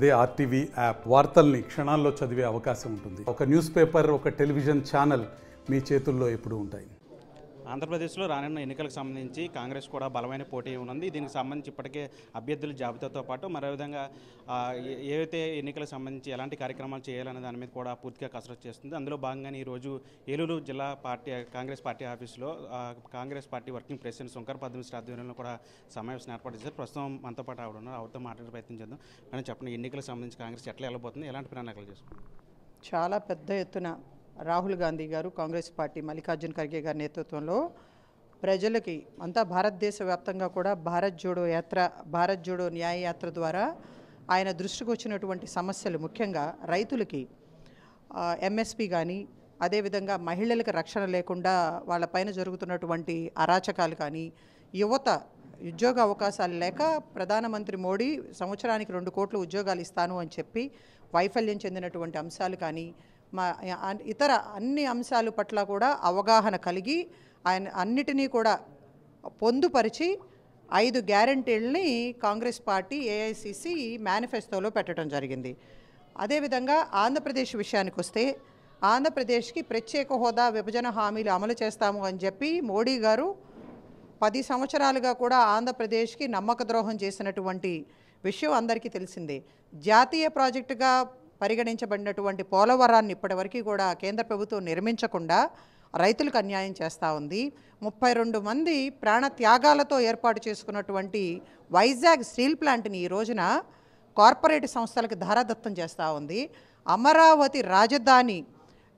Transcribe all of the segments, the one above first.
అదే RTV app వార్తల్ని క్షణాల్లో చదివే అవకాశం ఉంటుంది. ఒక న్యూస్ పేపర్, ఒక టెలివిజన్ ఛానల్ మీ చేతుల్లో ఎప్పుడూ ఉంటాయి. ఆంధ్రప్రదేశ్లో రానున్న ఎన్నికలకు సంబంధించి కాంగ్రెస్ కూడా బలమైన పోటీ ఉంది. దీనికి సంబంధించి ఇప్పటికే అభ్యర్థుల జాబితాతో పాటు మరో విధంగా ఏవైతే ఎన్నికలకు సంబంధించి ఎలాంటి కార్యక్రమాలు చేయాలనే దాని మీద కూడా పూర్తిగా కసరత్తు చేస్తుంది. అందులో భాగంగానే ఈరోజు ఏలూరు జిల్లా కాంగ్రెస్ పార్టీ ఆఫీసులో Congress party working president Shankar Padmashri ఆధ్వర్యంలో కూడా సమావేశం ఏర్పాటు చేశారు. ప్రస్తుతం మనతో పాటు ఆవిడ ఉన్నారు. ఆవిడతో మాట్లాడే ప్రయత్నం చేద్దాం. మనం చెప్పండి, ఎన్నికలకు సంబంధించి కాంగ్రెస్ ఎట్లా వెళ్ళబోతుంది, ఎలాంటి ప్రణాళికలు చేసుకుంటాం? చాలా పెద్ద ఎత్తున రాహుల్ గాంధీ గారు, కాంగ్రెస్ పార్టీ మల్లికార్జున ఖర్గే గారి నేతృత్వంలో ప్రజలకి అంతా భారతదేశ వ్యాప్తంగా కూడా భారత్ జోడో న్యాయ యాత్ర ద్వారా ఆయన దృష్టికి వచ్చినటువంటి సమస్యలు, ముఖ్యంగా రైతులకి ఎంఎస్పి కానీ, అదేవిధంగా మహిళలకు రక్షణ లేకుండా వాళ్ళపైన జరుగుతున్నటువంటి అరాచకాలు కానీ, యువత ఉద్యోగ అవకాశాలు లేక ప్రధానమంత్రి మోడీ సంవత్సరానికి 2 కోట్ల ఉద్యోగాలు ఇస్తాను అని చెప్పి వైఫల్యం చెందినటువంటి అంశాలు కానీ, ఇతర అన్ని అంశాల పట్ల కూడా అవగాహన కలిగి ఆయన అన్నిటినీ కూడా పొందుపరిచి 5 గ్యారంటీలని కాంగ్రెస్ పార్టీ ఏఐసిసి మేనిఫెస్టోలో పెట్టడం జరిగింది. అదేవిధంగా ఆంధ్రప్రదేశ్ విషయానికి వస్తే, ఆంధ్రప్రదేశ్కి ప్రత్యేక హోదా, విభజన హామీలు అమలు చేస్తాము అని చెప్పి మోడీ గారు 10 సంవత్సరాలుగా కూడా ఆంధ్రప్రదేశ్కి నమ్మక ద్రోహం చేసినటువంటి విషయం అందరికీ తెలిసిందే. జాతీయ ప్రాజెక్టుగా పరిగణించబడినటువంటి పోలవరాన్ని ఇప్పటివరకు కూడా కేంద్ర ప్రభుత్వం నిర్మించకుండా రైతులకు అన్యాయం చేస్తూ ఉంది. 32 మంది ప్రాణత్యాగాలతో ఏర్పాటు చేసుకున్నటువంటి వైజాగ్ స్టీల్ ప్లాంట్ని ఈ రోజున కార్పొరేట్ సంస్థలకు ధారాదత్తం చేస్తూ ఉంది. అమరావతి రాజధాని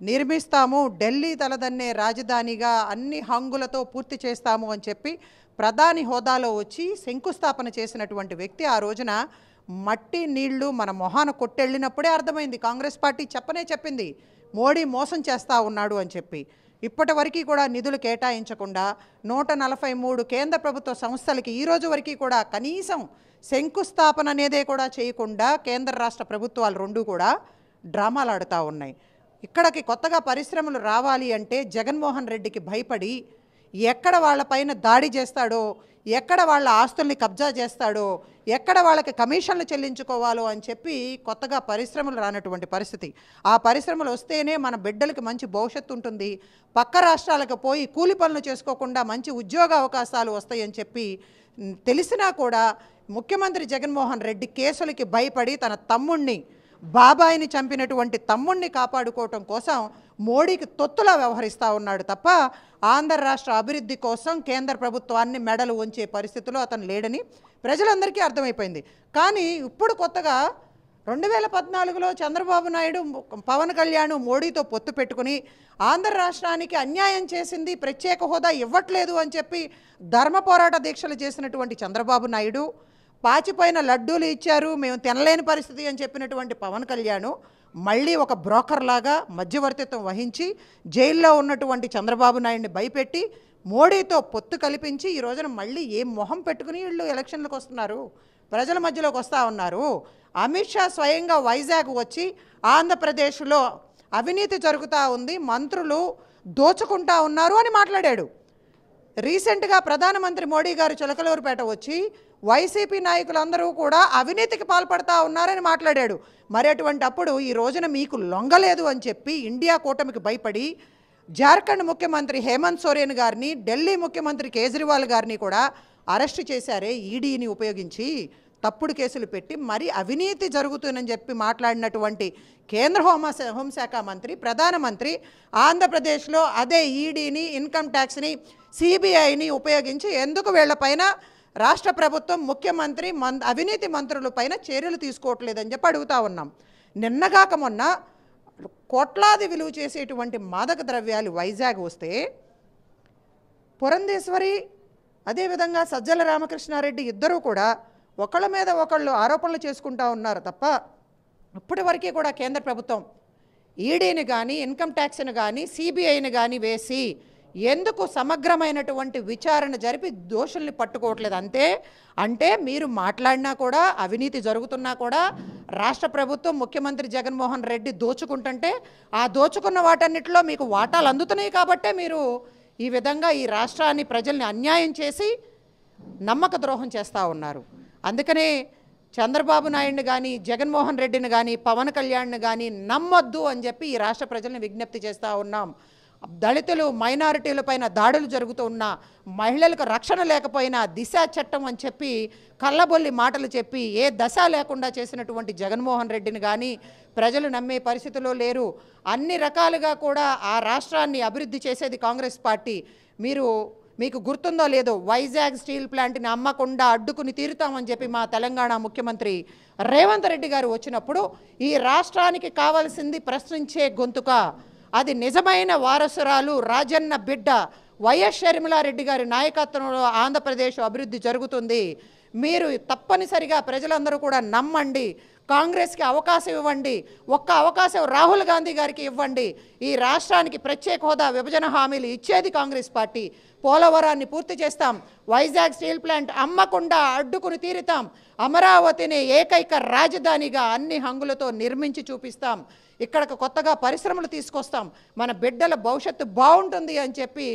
నిర్మిస్తాము, ఢిల్లీ తలదన్నే రాజధానిగా అన్ని హంగులతో పూర్తి చేస్తాము అని చెప్పి ప్రధాని హోదాలో వచ్చి శంకుస్థాపన చేసినటువంటి వ్యక్తి ఆ రోజున మట్టి నీళ్లు మన మొహాన కొట్టెళ్ళినప్పుడే అర్థమైంది. కాంగ్రెస్ పార్టీ చెప్పింది మోడీ మోసం చేస్తూ ఉన్నాడు అని చెప్పి. ఇప్పటి వరకు కూడా నిధులు కేటాయించకుండా 143 కేంద్ర ప్రభుత్వ సంస్థలకి ఈ రోజు వరకు కూడా కనీసం శంకుస్థాపన అనేదే కూడా చేయకుండా కేంద్ర రాష్ట్ర ప్రభుత్వాలు 2 కూడా డ్రామాలు ఆడుతూ ఉన్నాయి. ఇక్కడికి కొత్తగా పరిశ్రమలు రావాలి అంటే జగన్మోహన్ రెడ్డికి భయపడి ఎక్కడ వాళ్ళపైన దాడి చేస్తాడో, ఎక్కడ వాళ్ళ ఆస్తుల్ని కబ్జా చేస్తాడో, ఎక్కడ వాళ్ళకి కమిషన్లు చెల్లించుకోవాలో అని చెప్పి కొత్తగా పరిశ్రమలు రానటువంటి పరిస్థితి. ఆ పరిశ్రమలు వస్తేనే మన బిడ్డలకి మంచి భవిష్యత్తు ఉంటుంది, పక్క రాష్ట్రాలకు పోయి కూలి పనులు చేసుకోకుండా మంచి ఉద్యోగ అవకాశాలు వస్తాయని చెప్పి తెలిసినా కూడా ముఖ్యమంత్రి జగన్మోహన్ రెడ్డి కేసులకి భయపడి తన తమ్ముణ్ణి, బాబాయిని చంపినటువంటి తమ్ముణ్ణి కాపాడుకోవటం కోసం మోడీకి తొత్తులా వ్యవహరిస్తూ ఉన్నాడు తప్ప ఆంధ్ర రాష్ట్ర అభివృద్ధి కోసం కేంద్ర ప్రభుత్వాన్ని మెడలు ఉంచే పరిస్థితిలో అతను లేడని ప్రజలందరికీ అర్థమైపోయింది. కానీ ఇప్పుడు కొత్తగా 2014లో చంద్రబాబు నాయుడు, పవన్ కళ్యాణ్ మోడీతో పొత్తు పెట్టుకుని ఆంధ్ర రాష్ట్రానికి అన్యాయం చేసింది, ప్రత్యేక హోదా ఇవ్వట్లేదు అని చెప్పి ధర్మ పోరాట దీక్షలు చేసినటువంటి చంద్రబాబు నాయుడు, పాచిపోయిన లడ్డూలు ఇచ్చారు మేము తినలేని పరిస్థితి అని చెప్పినటువంటి పవన్ కళ్యాణ్ మళ్ళీ ఒక బ్రోకర్ లాగా మధ్యవర్తిత్వం వహించి జైల్లో ఉన్నటువంటి చంద్రబాబు నాయుడిని భయపెట్టి మోడీతో పొత్తు కల్పించి ఈ రోజున మళ్ళీ ఏం మొహం పెట్టుకుని వీళ్ళు ఎలక్షన్లకు వస్తున్నారు, ప్రజల మధ్యలోకి వస్తూ ఉన్నారు. అమిత్ షా స్వయంగా వైజాగ్ వచ్చి ఆంధ్రప్రదేశ్లో అవినీతి జరుగుతూ ఉంది, మంత్రులు దోచుకుంటా ఉన్నారు అని మాట్లాడాడు. రీసెంట్గా ప్రధానమంత్రి మోడీ గారు చిలకలూరుపేట వచ్చి వైసీపీ నాయకులందరూ కూడా అవినీతికి పాల్పడతా ఉన్నారని మాట్లాడాడు. మరి అటువంటి అప్పుడు ఈ రోజున మీకు లొంగలేదు అని చెప్పి ఇండియా కూటమికి భయపడి జార్ఖండ్ ముఖ్యమంత్రి హేమంత్ సోరెన్ గారిని, ఢిల్లీ ముఖ్యమంత్రి కేజ్రీవాల్ గారిని కూడా అరెస్టు చేశారే ఈడీని ఉపయోగించి, తప్పుడు కేసులు పెట్టి మరి అవినీతి జరుగుతుందని చెప్పి మాట్లాడినటువంటి కేంద్ర హోంశాఖ మంత్రి, ప్రధానమంత్రి ఆంధ్రప్రదేశ్లో అదే ఈడీని, ఇన్కమ్ ట్యాక్స్ని, సిబిఐని ఉపయోగించి ఎందుకు వీళ్లపైన రాష్ట్ర ప్రభుత్వం, ముఖ్యమంత్రి, అవినీతి మంత్రులపైన చర్యలు తీసుకోవట్లేదని చెప్పి అడుగుతూ ఉన్నాం. నిన్నగాక మొన్న కోట్లాది విలువ చేసేటువంటి మాదక ద్రవ్యాలు వైజాగ్ వస్తే పురంధేశ్వరి, అదేవిధంగా సజ్జల రామకృష్ణారెడ్డి ఇద్దరూ కూడా ఒకళ్ళ మీద ఒకళ్ళు ఆరోపణలు చేసుకుంటూ ఉన్నారు తప్ప ఇప్పటి వరకు కూడా కేంద్ర ప్రభుత్వం ఈడీని కానీ, ఇన్కమ్ ట్యాక్స్ని కానీ, సిబిఐని కానీ వేసి ఎందుకు సమగ్రమైనటువంటి విచారణ జరిపి దోషుల్ని పట్టుకోవట్లేదు? అంటే మీరు మాట్లాడినా కూడా, అవినీతి జరుగుతున్నా కూడా రాష్ట్ర ప్రభుత్వం, ముఖ్యమంత్రి జగన్మోహన్ రెడ్డి దోచుకుంటుంటే ఆ దోచుకున్న వాటన్నిటిలో మీకు వాటాలు అందుతున్నాయి కాబట్టే మీరు ఈ విధంగా ఈ రాష్ట్రాన్ని, ప్రజల్ని అన్యాయం చేసి నమ్మక ద్రోహం చేస్తూ ఉన్నారు. అందుకనే చంద్రబాబు నాయుడిని కానీ జగన్మోహన్ రెడ్డిని కానీ పవన్ కళ్యాణ్ని కానీ నమ్మొద్దు అని చెప్పి ఈ రాష్ట్ర ప్రజల్ని విజ్ఞప్తి చేస్తూ ఉన్నాం. దళితులు మైనారిటీలపైన దాడులు జరుగుతూ ఉన్నా, మహిళలకు రక్షణ లేకపోయినా దిశ చట్టం అని చెప్పి కళ్ళబొల్లి మాటలు చెప్పి ఏ దశ లేకుండా చేసినటువంటి జగన్మోహన్ రెడ్డిని కానీ ప్రజలు నమ్మే పరిస్థితిలో లేరు. అన్ని రకాలుగా కూడా ఆ రాష్ట్రాన్ని అభివృద్ధి చేసేది కాంగ్రెస్ పార్టీ. మీకు గుర్తుందో లేదో, వైజాగ్ స్టీల్ ప్లాంట్ని అమ్మకుండా అడ్డుకుని తీరుతామని చెప్పి మా తెలంగాణ ముఖ్యమంత్రి రేవంత్ రెడ్డి గారు వచ్చినప్పుడు ఈ రాష్ట్రానికి కావాల్సింది ప్రశ్నించే గొంతుక, అది నిజమైన వారసురాలు రాజన్న బిడ్డ వైఎస్ షర్మిలారెడ్డి గారి నాయకత్వంలో ఆంధ్రప్రదేశ్ అభివృద్ధి జరుగుతుంది. మీరు తప్పనిసరిగా ప్రజలందరూ కూడా నమ్మండి, కాంగ్రెస్కి అవకాశం ఇవ్వండి, ఒక్క అవకాశం రాహుల్ గాంధీ గారికి ఇవ్వండి. ఈ రాష్ట్రానికి ప్రత్యేక హోదా, విభజన హామీలు ఇచ్చేది కాంగ్రెస్ పార్టీ. పోలవరాన్ని పూర్తి చేస్తాం, వైజాగ్ స్టీల్ ప్లాంట్ అమ్మకుండా అడ్డుకుని తీరుతాం, అమరావతిని ఏకైక రాజధానిగా అన్ని హంగులతో నిర్మించి చూపిస్తాం, ఇక్కడికి కొత్తగా పరిశ్రమలు తీసుకొస్తాం, మన బిడ్డల భవిష్యత్తు బాగుంటుంది అని చెప్పి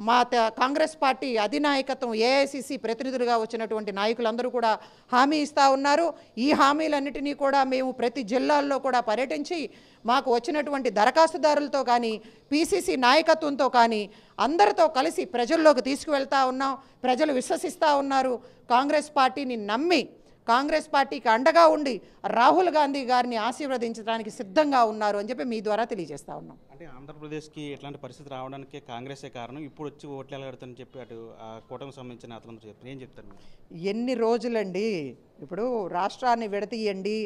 మా కాంగ్రెస్ పార్టీ అధినాయకత్వం ఏఐసిసి ప్రతినిధులుగా వచ్చినటువంటి నాయకులందరూ కూడా హామీ ఇస్తూ ఉన్నారు. ఈ హామీలన్నిటినీ కూడా మేము ప్రతి జిల్లాల్లో కూడా పర్యటించి మాకు వచ్చినటువంటి దరఖాస్తుదారులతో కానీ పిసిసి నాయకత్వంతో కానీ అందరితో కలిసి ప్రజల్లోకి తీసుకువెళ్తా ఉన్నాం. ప్రజలు విశ్వసిస్తూ ఉన్నారు, కాంగ్రెస్ పార్టీని నమ్మి కాంగ్రెస్ పార్టీకి అండగా ఉండి రాహుల్ గాంధీ గారిని ఆశీర్వదించడానికి సిద్ధంగా ఉన్నారు అని చెప్పి మీ ద్వారా తెలియజేస్తా ఉన్నాం. అంటే ఆంధ్రప్రదేశ్కి ఎట్లాంటి పరిస్థితి రావడానికి కాంగ్రెసే కారణం, ఇప్పుడు వచ్చి ఓట్లు ఎలాగడతారని చెప్పి అటు కూటమికి సంబంధించిన అతను చెప్తారు, ఏం చెప్తారు మీరు? ఎన్ని రోజులండి, ఇప్పుడు రాష్ట్రాన్ని విడతీయండి,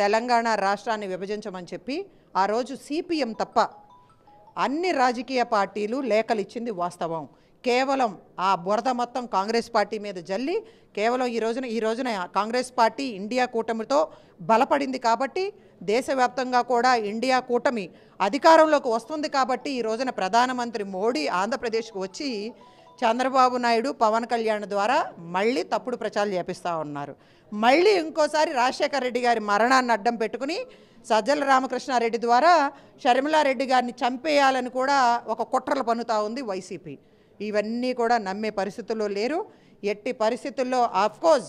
తెలంగాణ రాష్ట్రాన్ని విభజించమని చెప్పి ఆ రోజు సిపిఎం తప్ప అన్ని రాజకీయ పార్టీలు లేఖలు ఇచ్చింది వాస్తవం. కేవలం ఆ బురద మొత్తం కాంగ్రెస్ పార్టీ మీద జల్లి కేవలం ఈ రోజున కాంగ్రెస్ పార్టీ ఇండియా కూటమితో బలపడింది కాబట్టి, దేశవ్యాప్తంగా కూడా ఇండియా కూటమి అధికారంలోకి వస్తుంది కాబట్టి ఈ రోజున ప్రధానమంత్రి మోడీ ఆంధ్రప్రదేశ్కు వచ్చి చంద్రబాబు నాయుడు పవన్ కళ్యాణ్ ద్వారా మళ్ళీ తప్పుడు ప్రచారాలు చేపిస్తూ ఉన్నారు. మళ్ళీ ఇంకోసారి రాజశేఖర రెడ్డి గారి మరణాన్ని అడ్డం పెట్టుకుని సజ్జల రామకృష్ణారెడ్డి ద్వారా షర్మిలారెడ్డి గారిని చంపేయాలని కూడా ఒక కుట్రలు పన్నుతూ ఉంది వైసీపీ. ఇవన్నీ కూడా నమ్మే పరిస్థితుల్లో లేరు. ఎట్టి పరిస్థితుల్లో ఆఫ్కోర్స్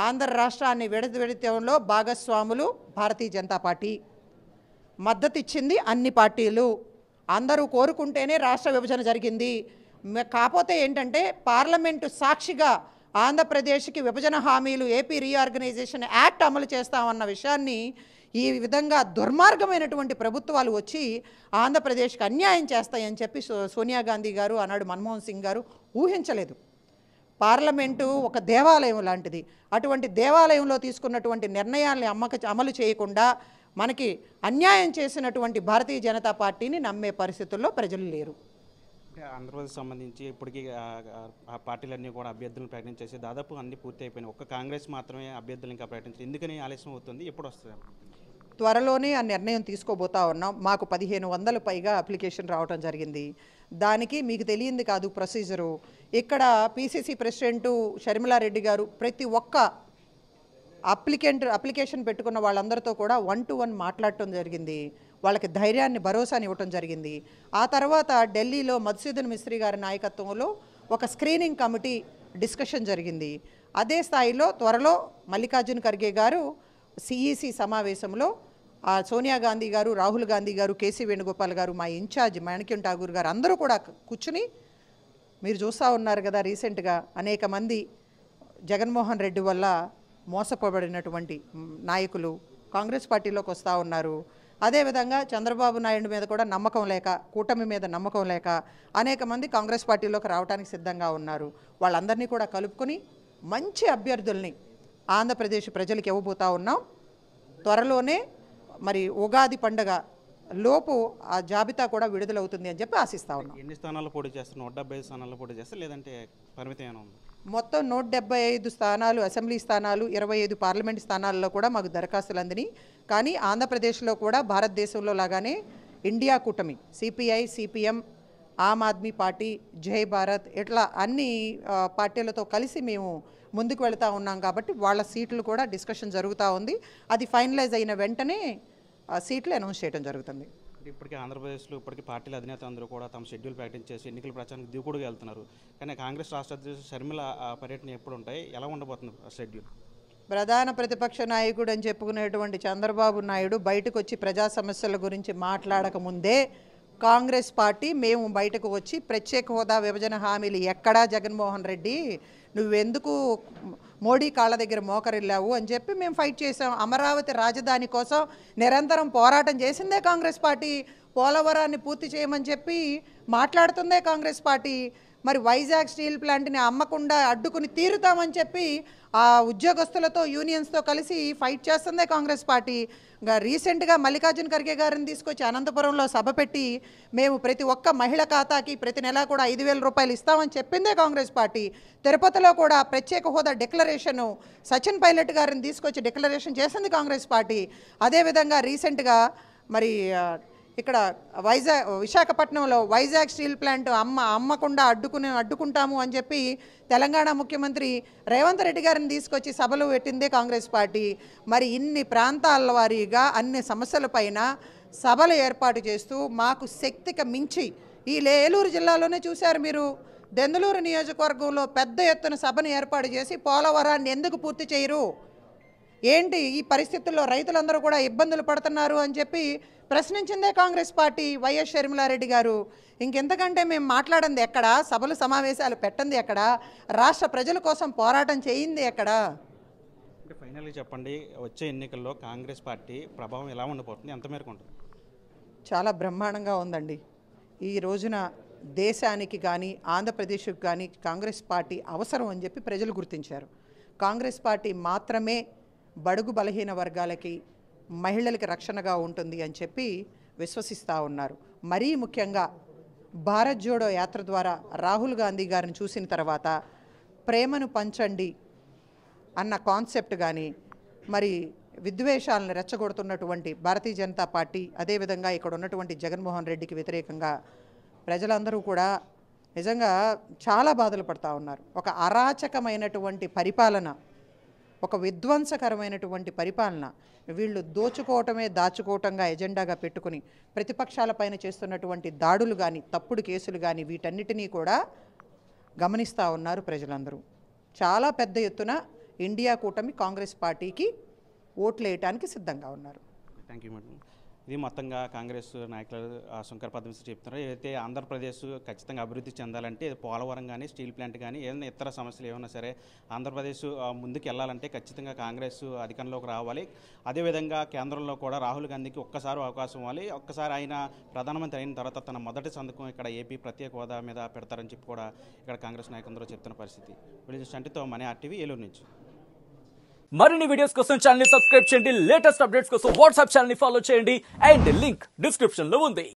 ఆంధ్ర రాష్ట్రాన్ని విడదీయడంలో భాగస్వాములు భారతీయ జనతా పార్టీ, మద్దతు ఇచ్చింది అన్ని పార్టీలు, అందరూ కోరుకుంటేనే రాష్ట్ర విభజన జరిగింది. కాకపోతే ఏంటంటే పార్లమెంటు సాక్షిగా ఆంధ్రప్రదేశ్కి విభజన హామీలు ఏపీ రీఆర్గనైజేషన్ యాక్ట్ అమలు చేస్తామన్న విషయాన్ని ఈ విధంగా దుర్మార్గమైనటువంటి ప్రభుత్వాలు వచ్చి ఆంధ్రప్రదేశ్కి అన్యాయం చేస్తాయని చెప్పి సోనియా గాంధీ గారు ఆనాడు మన్మోహన్ సింగ్ గారు ఊహించలేదు. పార్లమెంటు ఒక దేవాలయం లాంటిది, అటువంటి దేవాలయంలో తీసుకున్నటువంటి నిర్ణయాల్ని అమలు చేయకుండా మనకి అన్యాయం చేసినటువంటి భారతీయ జనతా పార్టీని నమ్మే పరిస్థితుల్లో ప్రజలు లేరు. ఆంధ్రప్రదేశ్ సంబంధించి ఇప్పటికీ ఆ పార్టీలన్నీ కూడా అభ్యర్థులను ప్రకటించేసి దాదాపు అన్ని పూర్తి అయిపోయినాయి, ఒక్క కాంగ్రెస్ మాత్రమే అభ్యర్థులు ఇంకా ప్రకటించారు. ఎందుకని ఆలస్యం అవుతుంది, ఎప్పుడు వస్తుంది? త్వరలోనే ఆ నిర్ణయం తీసుకోబోతా ఉన్నాం. మాకు 1500 పైగా అప్లికేషన్ రావడం జరిగింది. దానికి మీకు తెలియంది కాదు ప్రొసీజరు. ఇక్కడ పిసిసి ప్రెసిడెంటు షర్మిలారెడ్డి గారు ప్రతి ఒక్క అప్లికేషన్ పెట్టుకున్న వాళ్ళందరితో కూడా 1-to-1 మాట్లాడటం జరిగింది. వాళ్ళకి ధైర్యాన్ని, భరోసాని ఇవ్వటం జరిగింది. ఆ తర్వాత ఢిల్లీలో మధుసూదన్ మిస్త్రీ గారి నాయకత్వంలో ఒక స్క్రీనింగ్ కమిటీ డిస్కషన్ జరిగింది. అదే స్థాయిలో త్వరలో మల్లికార్జున ఖర్గే గారు సిఈసి సమావేశంలో సోనియా గాంధీ గారు, రాహుల్ గాంధీ గారు, కేసీ వేణుగోపాల్ గారు, మా ఇన్ఛార్జ్ మాణిక్యం ఠాగూర్ గారు అందరూ కూడా కూర్చుని, మీరు చూస్తూ ఉన్నారు కదా రీసెంట్గా అనేక మంది జగన్మోహన్ రెడ్డి వల్ల మోసపోబడినటువంటి నాయకులు కాంగ్రెస్ పార్టీలోకి వస్తూ ఉన్నారు. అదేవిధంగా చంద్రబాబు నాయుడు మీద కూడా నమ్మకం లేక, కూటమి మీద నమ్మకం లేక అనేక మంది కాంగ్రెస్ పార్టీలోకి రావడానికి సిద్ధంగా ఉన్నారు. వాళ్ళందరినీ కూడా కలుపుకొని మంచి అభ్యర్థుల్ని ఆంధ్రప్రదేశ్ ప్రజలకు ఇవ్వబోతా ఉన్నాం. త్వరలోనే మరి ఉగాది పండుగ లోపు ఆ జాబితా కూడా విడుదలవుతుంది అని చెప్పి ఆశిస్తా ఉన్నాం. ఎన్ని స్థానాలు పోటీ చేస్తారు? 175 స్థానాలు పోటీ చేస్తారు, లేదంటే పరిమితమైన ఉంది? మొత్తం 175 స్థానాలు అసెంబ్లీ స్థానాలు, 25 పార్లమెంట్ స్థానాల్లో కూడా మాకు దరఖాస్తులు అందినాయి. కానీ ఆంధ్రప్రదేశ్లో కూడా భారతదేశంలో లాగానే ఇండియా కూటమి CPI, CPM, Aam Aadmi party, జై భారత్ ఇట్లా అన్ని పార్టీలతో కలిసి మేము ముందుకు వెళుతూ ఉన్నాం. కాబట్టి వాళ్ళ సీట్లు కూడా డిస్కషన్ జరుగుతూ ఉంది. అది ఫైనలైజ్ అయిన వెంటనే సీట్లు అనౌన్స్ చేయడం జరుగుతుంది. ఇప్పటికీ ఆంధ్రప్రదేశ్లో ఇప్పటికీ పార్టీల అధినేత అందరూ కూడా తమ షెడ్యూల్ ప్రకటించేసి ఎన్నికల ప్రచారానికి దిగుడుగా వెళ్తున్నారు. కానీ కాంగ్రెస్ రాష్ట్ర అధ్యక్షుడు షర్మిల పర్యటన ఎప్పుడు ఉంటాయి, ఎలా ఉండబోతుంది షెడ్యూల్? ప్రధాన ప్రతిపక్ష నాయకుడు అని చెప్పుకునేటువంటి చంద్రబాబు నాయుడు బయటకు వచ్చి ప్రజా సమస్యల గురించి మాట్లాడకముందే కాంగ్రెస్ పార్టీ మేము బయటకు వచ్చి ప్రత్యేక హోదా విభజన హామీలు ఎక్కడా జగన్మోహన్ రెడ్డి నువ్వెందుకు మోడీ కాళ్ళ దగ్గర మోకరిల్లావు అని చెప్పి మేము ఫైట్ చేసాం. అమరావతి రాజధాని కోసం నిరంతరం పోరాటం చేసిందే కాంగ్రెస్ పార్టీ. పోలవరాన్ని పూర్తి చేయమని చెప్పి మాట్లాడుతుందే కాంగ్రెస్ పార్టీ. మరి వైజాగ్ స్టీల్ ప్లాంట్ని అమ్మకుండా అడ్డుకుని తీరుతామని చెప్పి ఆ ఉద్యోగస్తులతో యూనియన్స్తో కలిసి ఫైట్ చేస్తుందే కాంగ్రెస్ పార్టీ. ఇంకా రీసెంట్గా మల్లికార్జున ఖర్గే గారిని తీసుకొచ్చి అనంతపురంలో సభ పెట్టి మేము ప్రతి ఒక్క మహిళ ఖాతాకి ప్రతి నెల కూడా 5,000 రూపాయలు ఇస్తామని చెప్పిందే కాంగ్రెస్ పార్టీ. తిరుపతిలో కూడా ప్రత్యేక హోదా డిక్లరేషను సచిన్ పైలట్ గారిని తీసుకొచ్చి డిక్లరేషన్ చేసింది కాంగ్రెస్ పార్టీ. అదేవిధంగా రీసెంట్గా మరి ఇక్కడ విశాఖపట్నంలో వైజాగ్ స్టీల్ ప్లాంట్ అమ్మకుండా అడ్డుకుంటాము అని చెప్పి తెలంగాణ ముఖ్యమంత్రి రేవంత్ రెడ్డి గారిని తీసుకొచ్చి సభలు పెట్టిందే కాంగ్రెస్ పార్టీ. మరి ఇన్ని ప్రాంతాల వారీగా అన్ని సమస్యలపైన సభలు ఏర్పాటు చేస్తూ మాకు శక్తికి మించి ఈ ఏలూరు జిల్లాలోనే చూశారు మీరు, దెందులూరు నియోజకవర్గంలో పెద్ద ఎత్తున సభను ఏర్పాటు చేసి పోలవరాన్ని ఎందుకు పూర్తి చేయరు, ఏంటి ఈ పరిస్థితుల్లో రైతులందరూ కూడా ఇబ్బందులు పడుతున్నారు అని చెప్పి ప్రశ్నించిందే కాంగ్రెస్ పార్టీ. వైఎస్ షర్మిలారెడ్డి గారు ఇంకెంతకంటే మేము మాట్లాడింది ఎక్కడ, సభలు సమావేశాలు పెట్టింది ఎక్కడ, రాష్ట్ర ప్రజల కోసం పోరాటం చేయింది ఎక్కడ? అంటే ఫైనల్గా చెప్పండి, వచ్చే ఎన్నికల్లో కాంగ్రెస్ పార్టీ ప్రభావం ఎలా ఉండబోతుంది, ఎంత మేరకు ఉంటుంది? చాలా బ్రహ్మాండంగా ఉందండి. ఈ రోజున దేశానికి కానీ ఆంధ్రప్రదేశ్కి కానీ కాంగ్రెస్ పార్టీ అవసరం అని చెప్పి ప్రజలు గుర్తించారు. కాంగ్రెస్ పార్టీ మాత్రమే బడుగు బలహీన వర్గాలకి మహిళలకి రక్షణగా ఉంటుంది అని చెప్పి విశ్వసిస్తూ ఉన్నారు. మరీ ముఖ్యంగా భారత్ జోడో యాత్ర ద్వారా రాహుల్ గాంధీ గారిని చూసిన తర్వాత ప్రేమను పంచండి అన్న కాన్సెప్ట్ కానీ, మరి విద్వేషాలను రెచ్చగొడుతున్నటువంటి భారతీయ జనతా పార్టీ, అదేవిధంగా ఇక్కడ ఉన్నటువంటి జగన్మోహన్ రెడ్డికి వ్యతిరేకంగా ప్రజలందరూ కూడా నిజంగా చాలా బాధలు పడుతూ ఉన్నారు. ఒక అరాచకమైనటువంటి పరిపాలన, ఒక విధ్వంసకరమైనటువంటి పరిపాలన, వీళ్ళు దోచుకోవటమే దాచుకోవటంగా ఎజెండాగా పెట్టుకుని ప్రతిపక్షాలపైన చేస్తున్నటువంటి దాడులు కానీ తప్పుడు కేసులు కానీ వీటన్నిటినీ కూడా గమనిస్తూ ఉన్నారు ప్రజలందరూ. చాలా పెద్ద ఎత్తున ఇండియా కూటమి కాంగ్రెస్ పార్టీకి ఓట్లు వేయడానికి సిద్ధంగా ఉన్నారు. Thank you madam. ఇది మొత్తంగా కాంగ్రెస్ నాయకులు శంకర్ పద్మశ్రీ చెప్తున్నారు. ఏదైతే ఆంధ్రప్రదేశ్ ఖచ్చితంగా అభివృద్ధి చెందాలంటే పోలవరం కానీ స్టీల్ ప్లాంట్ కానీ ఏదైనా ఇతర సమస్యలు ఏమైనా సరే ఆంధ్రప్రదేశ్ ముందుకు వెళ్ళాలంటే ఖచ్చితంగా కాంగ్రెస్ అధికారంలోకి రావాలి. అదేవిధంగా కేంద్రంలో కూడా రాహుల్ గాంధీకి ఒక్కసారి అవకాశం ఇవ్వాలి. ఒక్కసారి ఆయన ప్రధానమంత్రి అయిన తర్వాత తన మొదటి సంతకం ఇక్కడ ఏపీ ప్రత్యేక హోదా మీద పెడతారని చెప్పి కూడా ఇక్కడ కాంగ్రెస్ నాయకులందరూ చెప్తున్న పరిస్థితి. వీళ్ళు చంటితో మనీ RTV ఏలూరు నుంచి. మరిన్ని వీడియోస్ కోసం ఛానల్ ని సబ్స్క్రైబ్ చేయండి, లేటెస్ట్ అప్డేట్స్ కోసం వాట్సాప్ ఛానల్ ని ఫాలో చేయండి అండ్ లింక్ డిస్క్రిప్షన్ లో ఉంది.